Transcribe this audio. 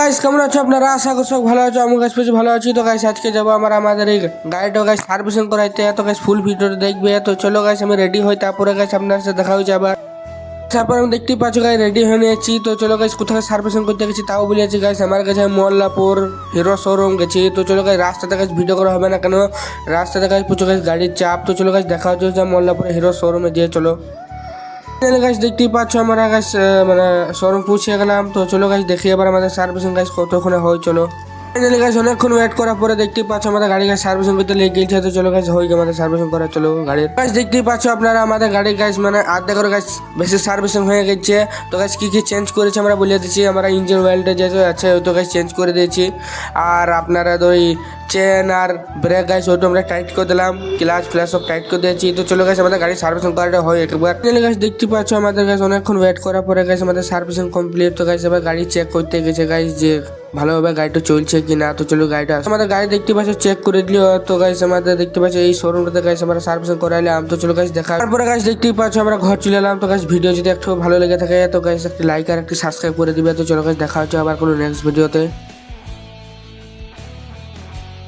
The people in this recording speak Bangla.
গাইস কেমন আছো আপনারা? আশা করছি সব ভালো আছো। আমি গাইস বেশ ভালো আছি। তো গাইস আজকে যাবো আমাদের এই গাড়িটা গাইস সার্ভিসিং করাইতে। তো গাইস ফুল ভিডিওটা দেখবে। তো চলো গাইস আমি রেডি হই, তারপরে গাইস আপনার সাথে দেখা হয়ে যাবে। তারপর আমি দেখতেই পাচ্ছ গাইস রেডি হয়ে নিয়েছি। তো চলো গাইস কোথায় সার্ভিসিং করতে গেছি তাও বলেছি গাইস। আমার কাছে মোল্লাপুর হিরো শোরুম গেছি। তো চলো গাইস রাস্তাতে গাইস ভিডিও করা হবে না কেন, রাস্তাতে গাইস প্রচুর গাইস গাড়ির চাপ। তো চলো গাইস দেখা হচ্ছে মোল্লাপুর হিরো শোরুমে যেয়ে চলো গাইস দেখতেই পাচ্ছ আমরা গাইস মানে শোরুম পৌঁছে গেলাম। তো চলো গাইস দেখি এবার আমাদের সার্ভিসিং গাইস কতক্ষণে হয়। চলো ফাইনালি গাইস অনেকক্ষণ ওয়েট করার পরে দেখতেই পাচ্ছ আমাদের গাড়ি গাইস সার্ভিসিং করতে লেগে গেছে। তো চলো গাইস হয়ে গেছে আমাদের সার্ভিসিং করা। চলো গাড়ির গাইস দেখতেই পাচ্ছ আপনারা আমাদের গাড়ি গাইস মানে আধা করে গাইস বেশি সার্ভিসিং হয়ে গেছে। তো গাইস কি চেঞ্জ করেছে আমরা বলে দিচ্ছি। আমরা ইঞ্জিন অয়েলটা যে আছে ওই তো গাইস চেঞ্জ করে দিয়েছি। আর আপনারা ওই চেন আর ব্রেক গাইস ওইটা আমরা টাইট করে দিলাম, ক্লাচ ফ্ল্যাশ সব টাইট করে দিয়েছি। তো চলো গাইস আমাদের গাড়ি সার্ভিসিং করাটা হয় একবার। ফাইনালি গাইস দেখতে পাচ্ছ আমাদের গাইস অনেকক্ষণ ওয়েট করার পরে গাইস আমাদের সার্ভিসিং কমপ্লিট। তো গাইস এবার গাড়ি চেক করতে গেছে গাইস যে ভালোভাবে গাড়িটা চলছে কিনা। তো চলো গাড়িটা আমাদের গাড়ি দেখতে পাচ্ছ চেক করে দিল। তো গাইস আমাদের দেখতে পাচ্ছ এই শোরুমটাতে গাইস আমরা সার্ভিসিং করাইলাম। তো চলো গাইস দেখা তারপরে গাইস দেখতেই পাচ্ছ আমরা ঘর চলে এলাম। তো গাইস ভিডিও যদি একটু ভালো লেগে থাকে তো গাইস একটা লাইক আর একটা সাবস্ক্রাইব করে দিবে। তো চলো গাইস দেখা হচ্ছে আবার কোনো নেক্সট ভিডিওতে।